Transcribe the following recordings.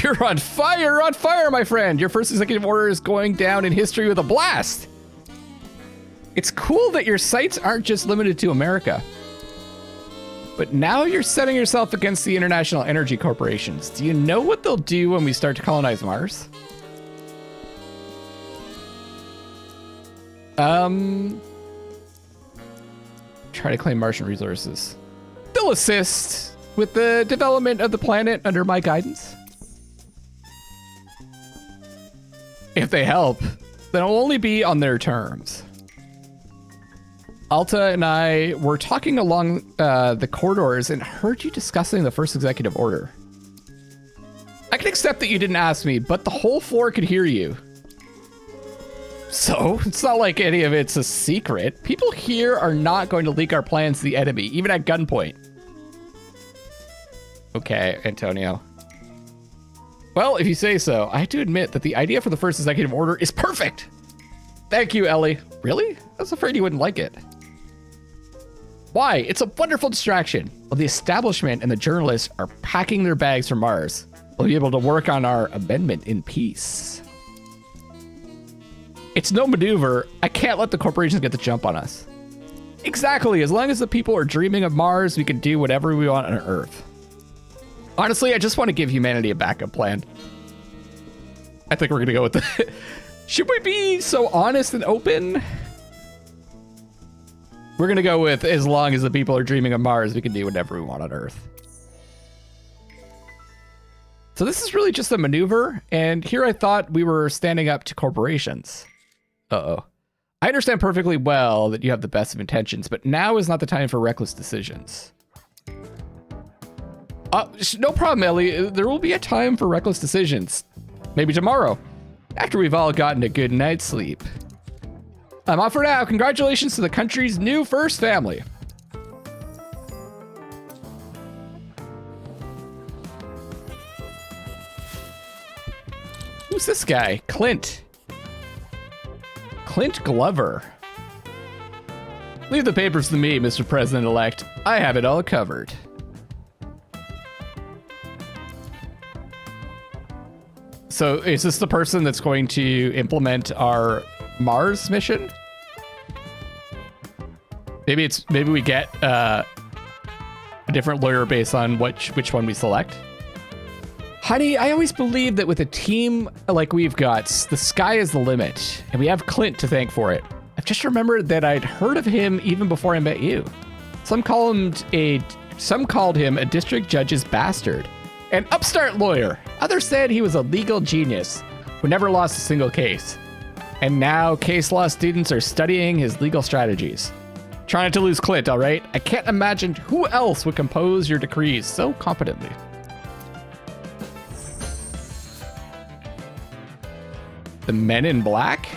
You're on fire, my friend. Your first executive order is going down in history with a blast. It's cool that your sights aren't just limited to America. But now you're setting yourself against the international energy corporations. Do you know what they'll do when we start to colonize Mars? Try to claim Martian resources. They'll assist with the development of the planet under my guidance. If they help, then it'll only be on their terms. Alta and I were talking along the corridors and heard you discussing the first executive order. I can accept that you didn't ask me, but the whole floor could hear you. So, it's not like any of it's a secret. People here are not going to leak our plans to the enemy, even at gunpoint. Okay, Antonio. Well, if you say so, I have to admit that the idea for the first executive order is perfect. Thank you, Ellie. Really? I was afraid you wouldn't like it. Why? It's a wonderful distraction. While the establishment and the journalists are packing their bags for Mars, we'll be able to work on our amendment in peace. It's no maneuver. I can't let the corporations get the jump on us. Exactly. As long as the people are dreaming of Mars, we can do whatever we want on Earth. Honestly, I just want to give humanity a backup plan. I think we're going to go with the... Should we be so honest and open? We're going to go with, as long as the people are dreaming of Mars, we can do whatever we want on Earth. So this is really just a maneuver, and here I thought we were standing up to corporations. Uh-oh. I understand perfectly well that you have the best of intentions, but now is not the time for reckless decisions. No problem, Ellie. There will be a time for reckless decisions. Maybe tomorrow, after we've all gotten a good night's sleep. I'm off for now. Congratulations to the country's new first family. Who's this guy? Clint. Clint Glover. Leave the papers to me, Mr. President-elect. I have it all covered. So is this the person that's going to implement our Mars mission? Maybe we get a different lawyer based on which one we select. Honey, I always believed that with a team like we've got, the sky is the limit, and we have Clint to thank for it. I've just remembered that I'd heard of him even before I met you. Some called him a district judge's bastard, an upstart lawyer. Others said he was a legal genius who never lost a single case. And now case law students are studying his legal strategies. Try not to lose Clint, all right? I can't imagine who else would compose your decrees so competently. The Men in Black?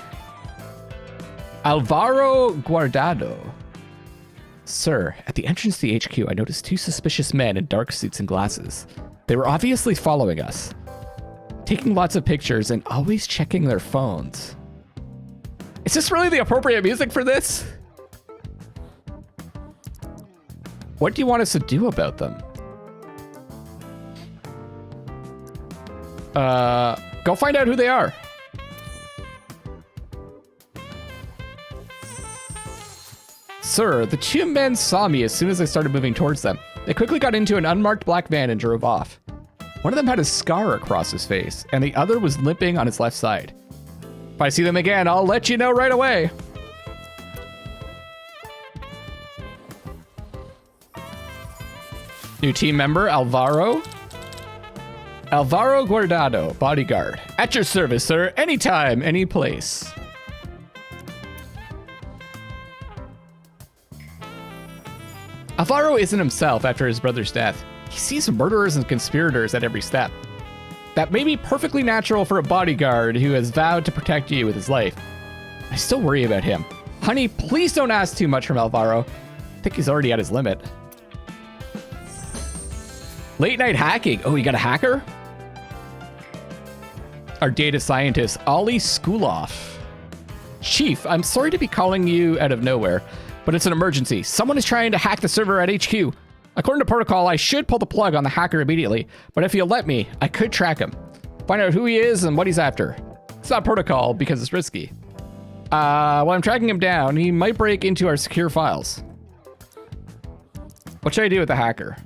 Alvaro Guardado. Sir, at the entrance to the HQ, I noticed two suspicious men in dark suits and glasses. They were obviously following us, taking lots of pictures and always checking their phones. Is this really the appropriate music for this? What do you want us to do about them? Go find out who they are. Sir, the two men saw me as soon as I started moving towards them. They quickly got into an unmarked black van and drove off. One of them had a scar across his face, and the other was limping on his left side. If I see them again, I'll let you know right away. New team member, Alvaro. Alvaro Guardado, bodyguard. At your service, sir. Anytime, any place. Alvaro isn't himself after his brother's death. He sees murderers and conspirators at every step. That may be perfectly natural for a bodyguard who has vowed to protect you with his life. I still worry about him. Honey, please don't ask too much from Alvaro. I think he's already at his limit. Late night hacking. Oh, you got a hacker? Our data scientist, Ollie Skuloff. Chief, I'm sorry to be calling you out of nowhere, but it's an emergency. Someone is trying to hack the server at HQ. According to protocol, I should pull the plug on the hacker immediately, but if you'll let me, I could track him. Find out who he is and what he's after. It's not protocol because it's risky. While I'm tracking him down, he might break into our secure files. What should I do with the hacker?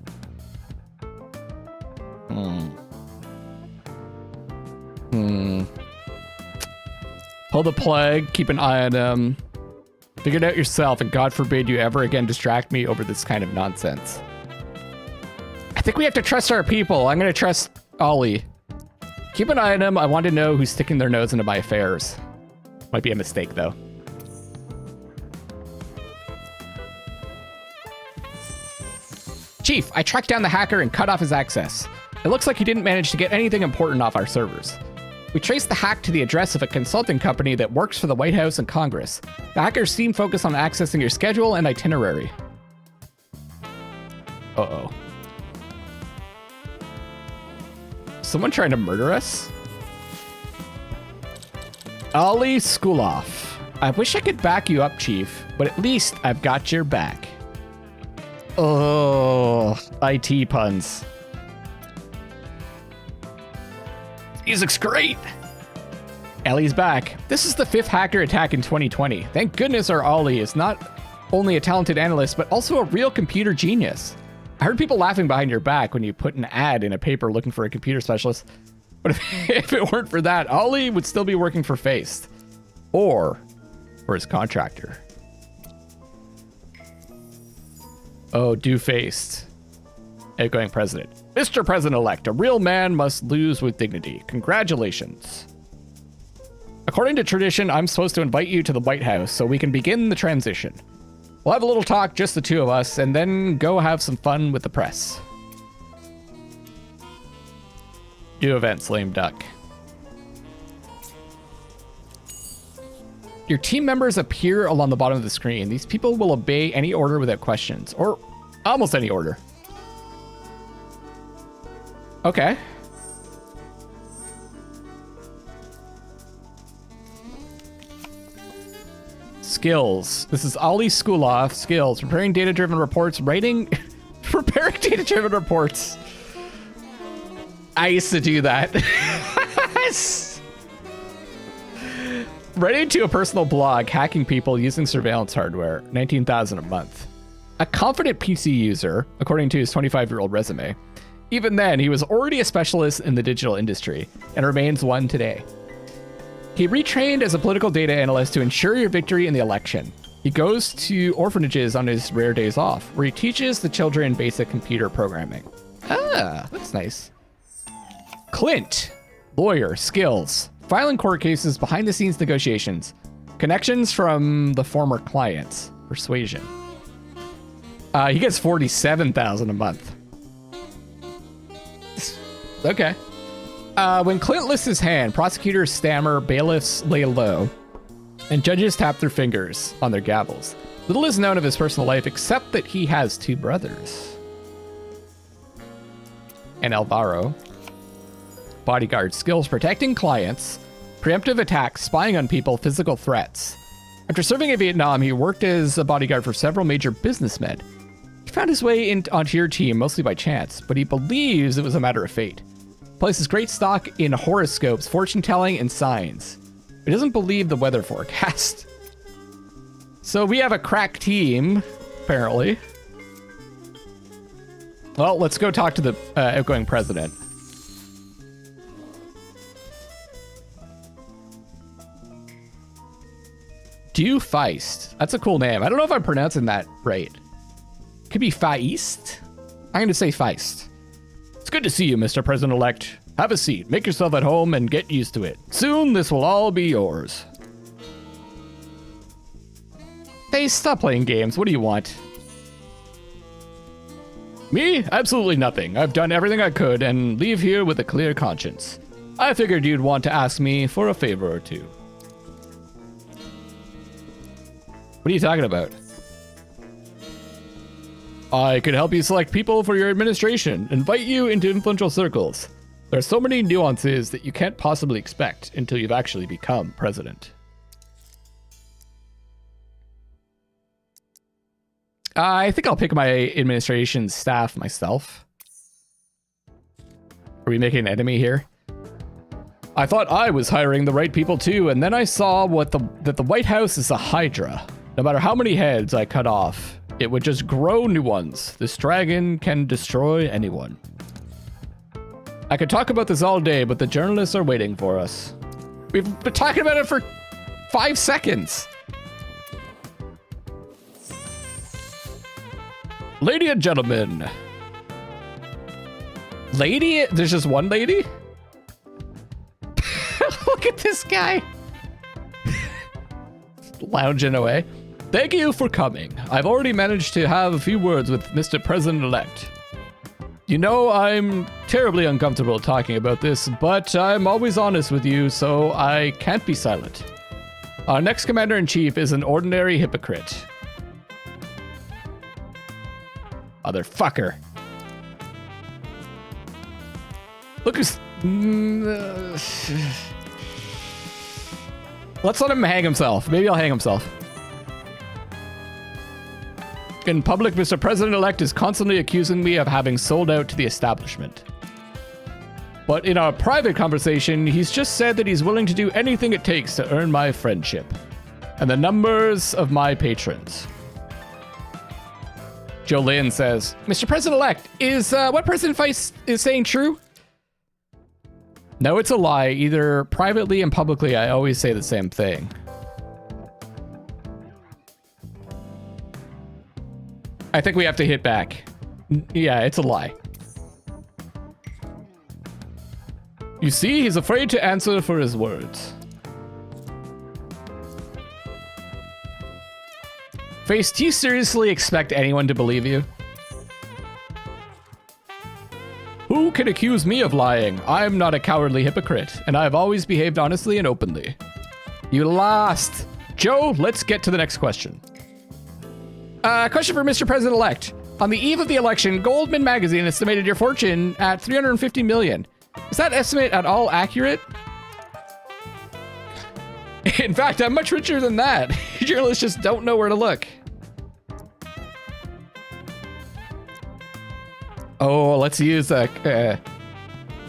Pull the plug, keep an eye on him. Figure it out yourself, and God forbid you ever again distract me over this kind of nonsense. I think we have to trust our people. I'm gonna trust Ollie. Keep an eye on him. I want to know who's sticking their nose into my affairs. Might be a mistake, though. Chief, I tracked down the hacker and cut off his access. It looks like he didn't manage to get anything important off our servers. We traced the hack to the address of a consulting company that works for the White House and Congress. The hackers seem focused on accessing your schedule and itinerary. Uh-oh. Someone trying to murder us? Ollie Skuloff. I wish I could back you up, Chief, but at least I've got your back. Oh, IT puns. Music's great. Ellie's back. This is the 5th hacker attack in 2020. Thank goodness our Ollie is not only a talented analyst, but also a real computer genius. I heard people laughing behind your back when you put an ad in a paper looking for a computer specialist. But if it weren't for that, Ollie would still be working for Faced. Or for his contractor. Oh, Doofus. Outgoing president. Mr. President-elect, a real man must lose with dignity. Congratulations. According to tradition, I'm supposed to invite you to the White House so we can begin the transition. We'll have a little talk, just the two of us, and then go have some fun with the press. Do events, lame duck. Your team members appear along the bottom of the screen. These people will obey any order without questions, or almost any order. Okay. Skills. This is Ollie Skuloff. Skills. Preparing data-driven reports. Writing... Preparing data-driven reports. I used to do that. Writing to a personal blog. Hacking people using surveillance hardware. 19,000 a month. A confident PC user, according to his 25-year-old resume. Even then, he was already a specialist in the digital industry, and remains one today. He retrained as a political data analyst to ensure your victory in the election. He goes to orphanages on his rare days off, where he teaches the children basic computer programming. Ah, that's nice. Clint, lawyer, skills, filing court cases, behind-the-scenes negotiations, connections from the former clients, persuasion. He gets 47,000 a month. Okay. When Clint lists his hand, prosecutors stammer, bailiffs lay low, and judges tap their fingers on their gavels. Little is known of his personal life except that he has 2 brothers. And Alvaro. Bodyguard skills, protecting clients, preemptive attacks, spying on people, physical threats. After serving in Vietnam, he worked as a bodyguard for several major businessmen. He found his way onto your team mostly by chance, but he believes it was a matter of fate. Places great stock in horoscopes, fortune telling, and signs. He doesn't believe the weather forecast. So we have a crack team, apparently. Well, let's go talk to the outgoing president. Doofus. That's a cool name. I don't know if I'm pronouncing that right. Could be Feist. I'm going to say Feist. It's good to see you, Mr. President-elect. Have a seat, make yourself at home, and get used to it. Soon, this will all be yours. Hey, stop playing games. What do you want? Me? Absolutely nothing. I've done everything I could and leave here with a clear conscience. I figured you'd want to ask me for a favor or two. What are you talking about? I could help you select people for your administration, invite you into influential circles. There are so many nuances that you can't possibly expect until you've actually become president. I think I'll pick my administration staff myself. Are we making an enemy here? I thought I was hiring the right people too, and then I saw that the White House is a hydra. No matter how many heads I cut off, it would just grow new ones. This dragon can destroy anyone. I could talk about this all day, but the journalists are waiting for us. We've been talking about it for 5 seconds. Lady and gentlemen. Lady? There's just one lady? Look at this guy. Lounging away. Thank you for coming. I've already managed to have a few words with Mr. President-elect. You know, I'm terribly uncomfortable talking about this, but I'm always honest with you, so I can't be silent. Our next commander-in-chief is an ordinary hypocrite. Motherfucker. Look who's... Let's let him hang himself. Maybe I'll hang himself. In public, Mr. President-elect is constantly accusing me of having sold out to the establishment. But in our private conversation, he's just said that he's willing to do anything it takes to earn my friendship and the numbers of my patrons. Jolynn says, Mr. President-elect, is what President Feist is saying true? No, it's a lie. Either privately and publicly, I always say the same thing. I think we have to hit back. Yeah, it's a lie. You see, he's afraid to answer for his words. Face, do you seriously expect anyone to believe you? Who can accuse me of lying? I'm not a cowardly hypocrite, and I've always behaved honestly and openly. You lost. Joe, let's get to the next question. Question for Mr. President-elect. On the eve of the election, Goldman Magazine estimated your fortune at $350 million. Is that estimate at all accurate? In fact, I'm much richer than that. Journalists just don't know where to look. Oh, let's use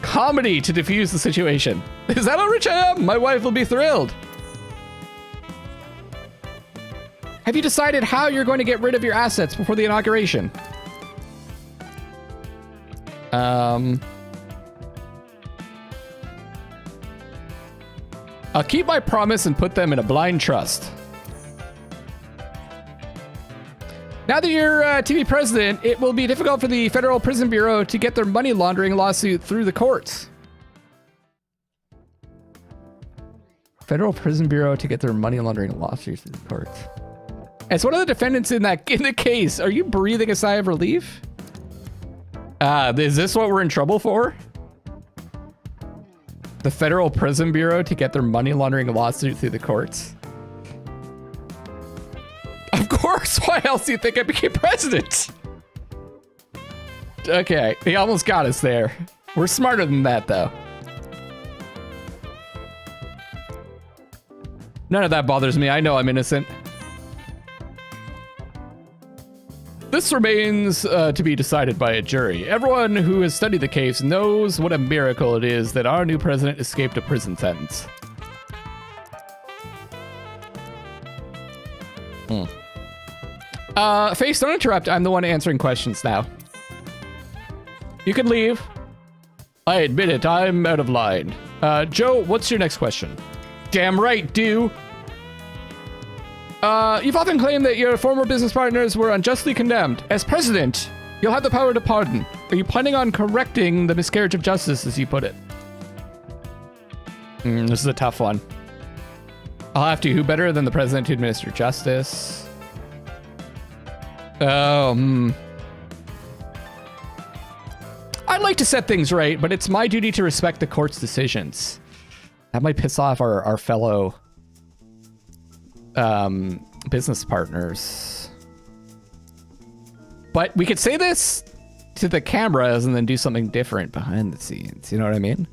comedy to diffuse the situation. Is that how rich I am? My wife will be thrilled. Have you decided how you're going to get rid of your assets before the inauguration? I'll keep my promise and put them in a blind trust. Now that you're to be president, it will be difficult for the Federal Prison Bureau to get their money laundering lawsuit through the courts. Federal Prison Bureau to get their money laundering lawsuit through the courts. As one of the defendants in the case, are you breathing a sigh of relief? Is this what we're in trouble for? The Federal Prison Bureau to get their money laundering lawsuit through the courts? Of course, why else do you think I became president? Okay, he almost got us there. We're smarter than that, though. None of that bothers me. I know I'm innocent. This remains to be decided by a jury. Everyone who has studied the case knows what a miracle it is that our new president escaped a prison sentence. Face, don't interrupt. I'm the one answering questions now. You can leave. I admit it, I'm out of line. Joe, what's your next question? Damn right, do. You've often claimed that your former business partners were unjustly condemned. As president, you'll have the power to pardon. Are you planning on correcting the miscarriage of justice, as you put it? This is a tough one. I'll have to. Who better than the president to administer justice? I'd like to set things right, but it's my duty to respect the court's decisions. That might piss off our fellow business partners. But we could say this to the cameras and then do something different behind the scenes. You know what I mean?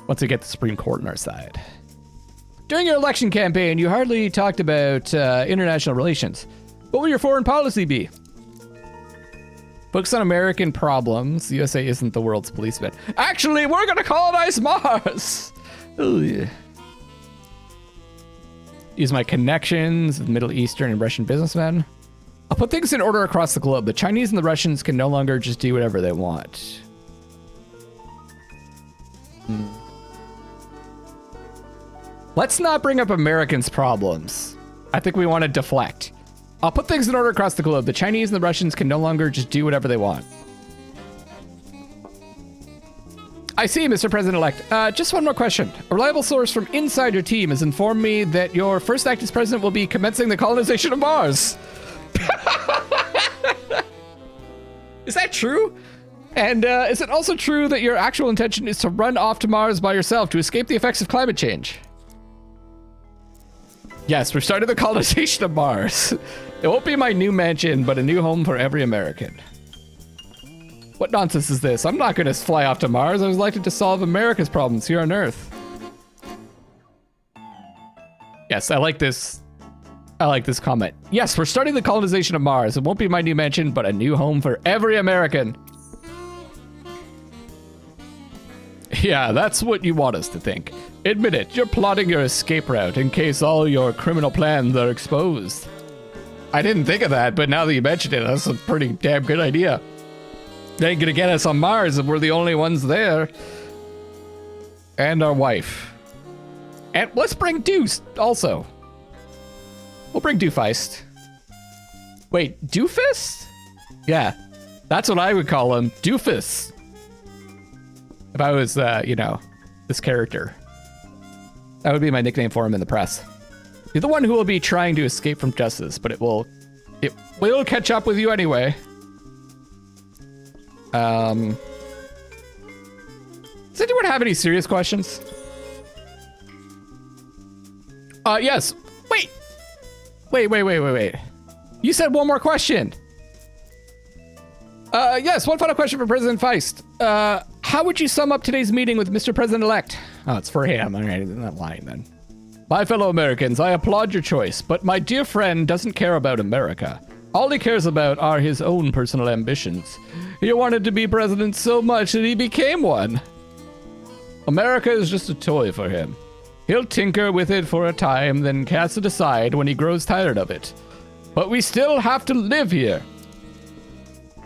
Once we get the Supreme Court on our side. During your election campaign, you hardly talked about international relations. What will your foreign policy be? Focus on American problems. The USA isn't the world's policeman. Actually, we're going to colonize Mars. Ugh. Use my connections with Middle Eastern and Russian businessmen. I'll put things in order across the globe. The Chinese and the Russians can no longer just do whatever they want. Let's not bring up Americans' problems. I think we want to deflect. I'll put things in order across the globe. The Chinese and the Russians can no longer just do whatever they want. I see, Mr. President-elect. Just one more question. A reliable source from inside your team has informed me that your first act as president will be commencing the colonization of Mars. Is that true? And is it also true that your actual intention is to run off to Mars by yourself to escape the effects of climate change? Yes, we're starting the colonization of Mars. It won't be my new mansion, but a new home for every American. What nonsense is this? I'm not going to fly off to Mars. I was elected to solve America's problems here on Earth. Yes, I like this. I like this comment. Yes, we're starting the colonization of Mars. It won't be my new mansion, but a new home for every American. Yeah, that's what you want us to think. Admit it, you're plotting your escape route in case all your criminal plans are exposed. I didn't think of that, but now that you mentioned it, that's a pretty damn good idea. They ain't gonna get us on Mars if we're the only ones there. And our wife. And let's bring Deuce also. We'll bring Doofus. Wait, Doofus? Yeah, that's what I would call him, Doofus. If I was, you know, this character. That would be my nickname for him in the press. You're the one who will be trying to escape from justice, but it will catch up with you anyway. Does anyone have any serious questions? Yes. Wait. You said one more question. Yes, one final question for President Feist. How would you sum up today's meeting with Mr. President-elect? Oh, it's for him. All right, I'm not lying then. My fellow Americans, I applaud your choice, but my dear friend doesn't care about America. All he cares about are his own personal ambitions. He wanted to be president so much that he became one. America is just a toy for him. He'll tinker with it for a time, then cast it aside when he grows tired of it. But we still have to live here.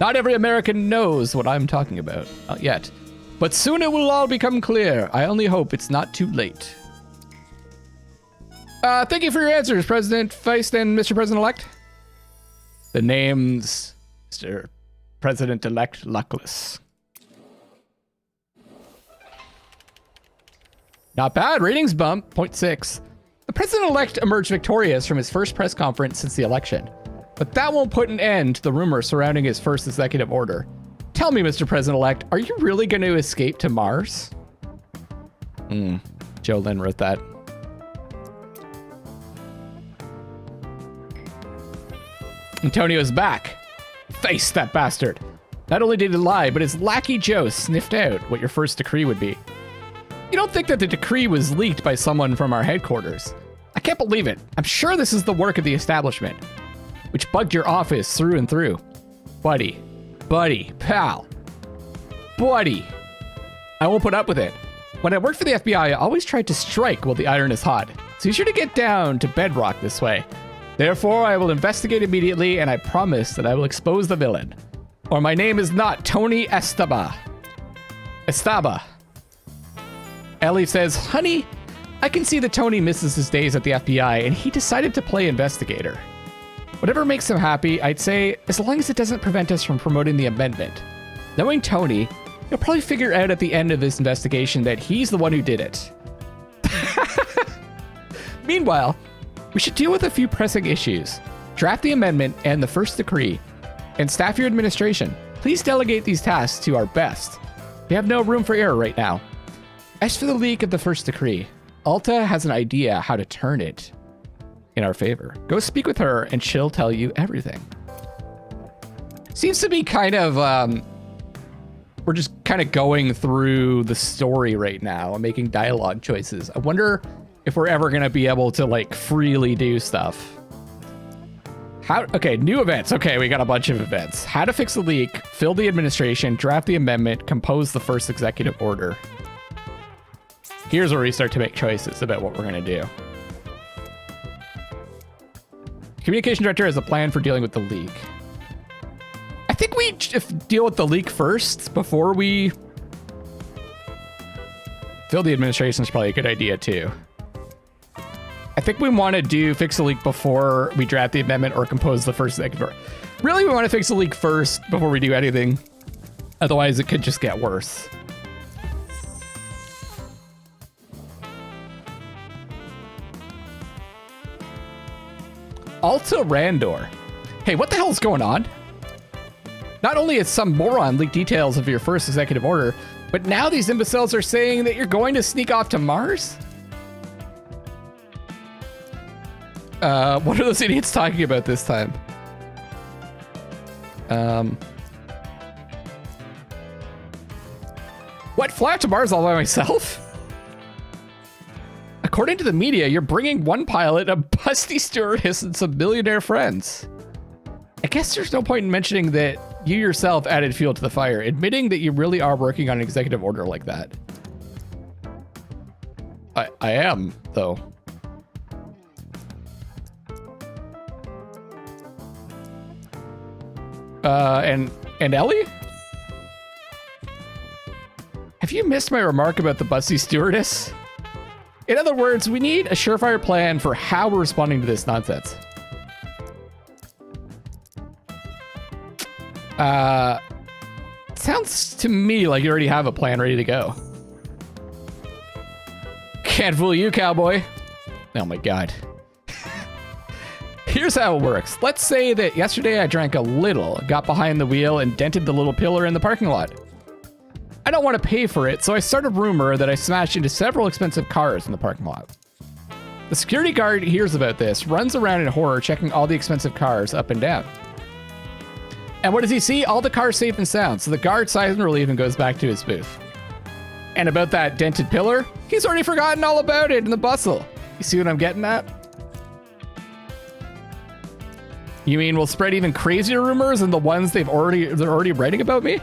Not every American knows what I'm talking about. Not yet. But soon it will all become clear. I only hope it's not too late. Thank you for your answers, President Feist and Mr. President-elect. The name's Mr. President-elect Luckless. Not bad. Ratings bump, 0.6. The president-elect emerged victorious from his first press conference since the election. But that won't put an end to the rumor surrounding his first executive order. Tell me, Mr. President-elect, are you really going to escape to Mars? Joe Lynn wrote that. Antonio's back. Face that bastard. Not only did he lie, but his lackey Joe sniffed out what your first decree would be. You don't think that the decree was leaked by someone from our headquarters? I can't believe it. I'm sure this is the work of the establishment, which bugged your office through and through. Buddy, pal, buddy. I won't put up with it. When I worked for the FBI, I always tried to strike while the iron is hot. It's easier to get down to bedrock this way. Therefore, I will investigate immediately, and I promise that I will expose the villain. Or my name is not Tony Estaba. Ellie says, honey, I can see that Tony misses his days at the FBI, and he decided to play investigator. Whatever makes him happy, I'd say, as long as it doesn't prevent us from promoting the amendment. Knowing Tony, he'll probably figure out at the end of this investigation that he's the one who did it. Meanwhile, we should deal with a few pressing issues. Draft the amendment and the first decree, and staff your administration. Please delegate these tasks to our best. We have no room for error right now. As for the leak of the first decree, Alta has an idea how to turn it in our favor. Go speak with her and she'll tell you everything. Seems to be kind of, we're just kind of going through the story right now and making dialogue choices. I wonder if we're ever going to be able to like freely do stuff. Okay, new events. Okay, we got a bunch of events. How to fix the leak, fill the administration, draft the amendment, compose the first executive order. Here's where we start to make choices about what we're going to do. Communication director has a plan for dealing with the leak. I think we deal with the leak first before we... Fill the administration is probably a good idea too. I think we want to fix the leak before we draft the amendment or compose the first executive. Really, we want to fix the leak first before we do anything. Otherwise, it could just get worse. Alta Randor. Hey, what the hell is going on? Not only has some moron leaked details of your first executive order, but now these imbeciles are saying that you're going to sneak off to Mars? What are those idiots talking about this time? What, fly out to Mars all by myself? According to the media, you're bringing one pilot, a busty stewardess, and some millionaire friends. I guess there's no point in mentioning that you yourself added fuel to the fire, admitting that you really are working on an executive order like that. I am, though. And Ellie? Have you missed my remark about the busty stewardess? In other words, we need a surefire plan for how we're responding to this nonsense. Sounds to me like you already have a plan ready to go. Can't fool you, cowboy. Oh my God. Here's how it works. Let's say that yesterday I drank a little, got behind the wheel, and dented the little pillar in the parking lot. I don't want to pay for it, so I start a rumor that I smashed into several expensive cars in the parking lot. The security guard hears about this, runs around in horror checking all the expensive cars up and down. And what does he see? All the cars safe and sound, so the guard sighs in relief and goes back to his booth. And about that dented pillar, he's already forgotten all about it in the bustle. You see what I'm getting at? You mean we'll spread even crazier rumors than the ones they're already writing about me?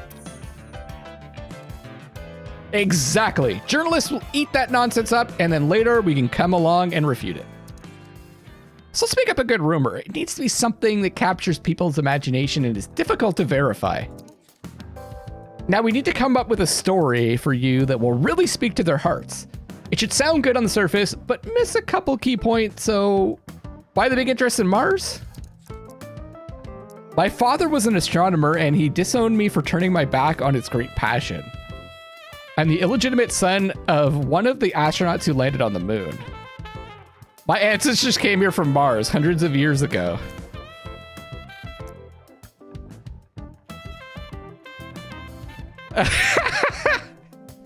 Exactly. Journalists will eat that nonsense up, and then later we can come along and refute it. So let's make up a good rumor. It needs to be something that captures people's imagination and is difficult to verify. Now we need to come up with a story for you that will really speak to their hearts. It should sound good on the surface, but miss a couple key points, so why the big interest in Mars? My father was an astronomer and he disowned me for turning my back on his great passion. I'm the illegitimate son of one of the astronauts who landed on the moon. My ancestors came here from Mars hundreds of years ago.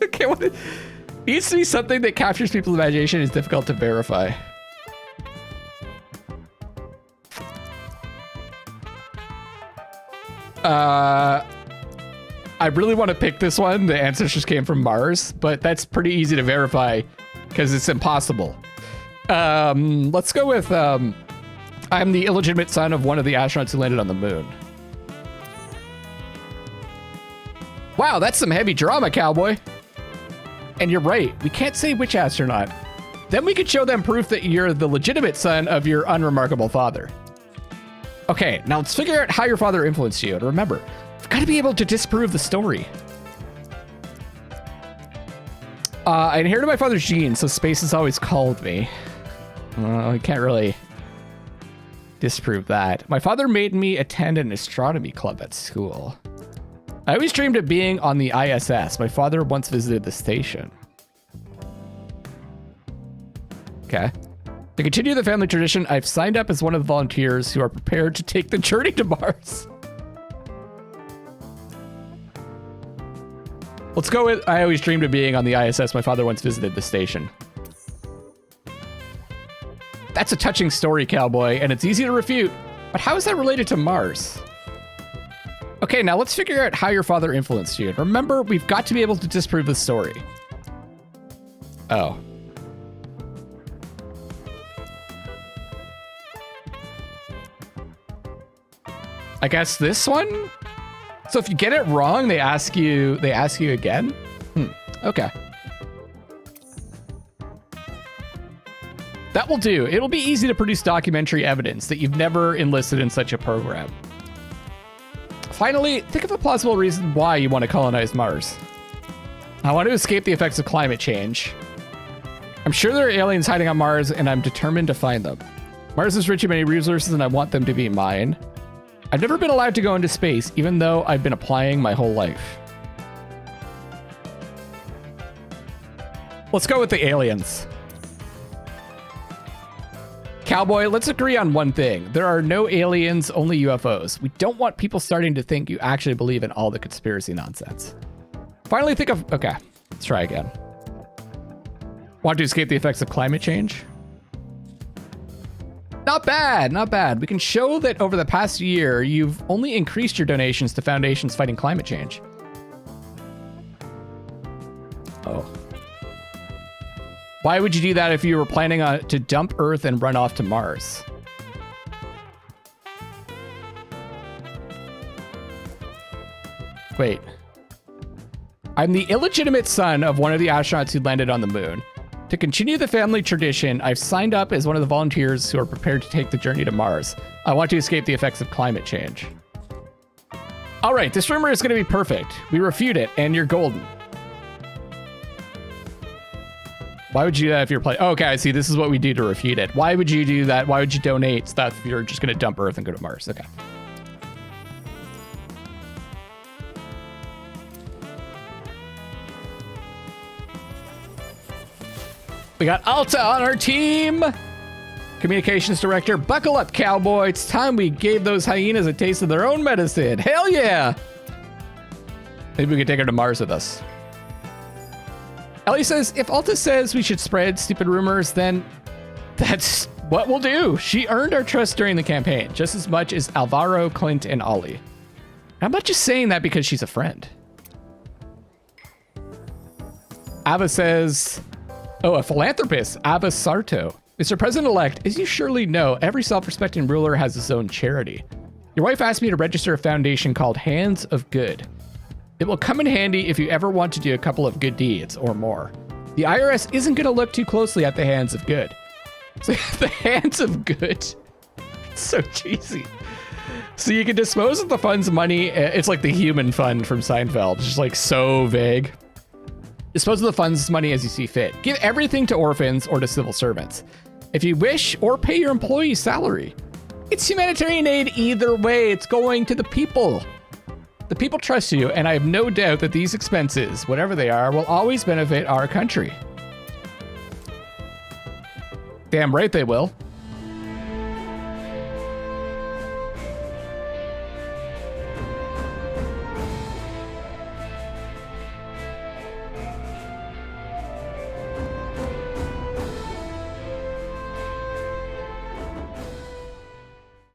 Okay, what? It needs to be something that captures people's imagination and is difficult to verify. I really want to pick this one. The ancestors came from Mars, but that's pretty easy to verify because it's impossible. Let's go with, I'm the illegitimate son of one of the astronauts who landed on the moon. Wow, that's some heavy drama, cowboy. And you're right, we can't say which astronaut. Then we could show them proof that you're the legitimate son of your unremarkable father. Okay, now let's figure out how your father influenced you. And remember, you've got to be able to disprove the story. I inherited my father's genes, so space has always called me. I can't really disprove that. My father made me attend an astronomy club at school. I always dreamed of being on the ISS. My father once visited the station. Okay. To continue the family tradition, I've signed up as one of the volunteers who are prepared to take the journey to Mars. Let's go with, I always dreamed of being on the ISS. My father once visited the station. That's a touching story, cowboy, and it's easy to refute. But how is that related to Mars? Okay, now let's figure out how your father influenced you. Remember, we've got to be able to disprove the story. Oh. I guess this one? So if you get it wrong, they ask you again? Okay. That will do. It'll be easy to produce documentary evidence that you've never enlisted in such a program. Finally, think of a plausible reason why you want to colonize Mars. I want to escape the effects of climate change. I'm sure there are aliens hiding on Mars, and I'm determined to find them. Mars is rich in many resources, and I want them to be mine. I've never been allowed to go into space, even though I've been applying my whole life. Let's go with the aliens. Cowboy, let's agree on one thing. There are no aliens, only UFOs. We don't want people starting to think you actually believe in all the conspiracy nonsense. Finally think of... Okay, let's try again. Want to escape the effects of climate change? Not bad, not bad. We can show that over the past year, you've only increased your donations to foundations fighting climate change. Oh. Why would you do that if you were planning on to dump Earth and run off to Mars? Wait. I'm the illegitimate son of one of the astronauts who landed on the moon. To continue the family tradition, I've signed up as one of the volunteers who are prepared to take the journey to Mars. I want to escape the effects of climate change. All right, this rumor is going to be perfect. We refute it, and you're golden. Why would you do that if you're playing? Oh, okay, I see. This is what we do to refute it. Why would you do that? Why would you donate stuff if you're just going to dump Earth and go to Mars? Okay. We got Alta on our team. Communications director, buckle up, cowboy. It's time we gave those hyenas a taste of their own medicine. Hell yeah. Maybe we could take her to Mars with us. Ellie says, if Alta says we should spread stupid rumors, then that's what we'll do. She earned our trust during the campaign, just as much as Alvaro, Clint, and Ollie. I'm not just saying that because she's a friend. Ava says, oh, a philanthropist, Ava Sarto. Mr. President-elect, as you surely know, every self-respecting ruler has his own charity. Your wife asked me to register a foundation called Hands of Good. It will come in handy if you ever want to do a couple of good deeds or more. The IRS isn't going to look too closely at the Hands of Good. So the Hands of Good. It's so cheesy. So you can dispose of the fund's money. It's like the human fund from Seinfeld. It's just like so vague. Dispose of the fund's money as you see fit. Give everything to orphans or to civil servants. If you wish, or pay your employee's salary. It's humanitarian aid either way. It's going to the people. The people trust you, and I have no doubt that these expenses, whatever they are, will always benefit our country. Damn right they will.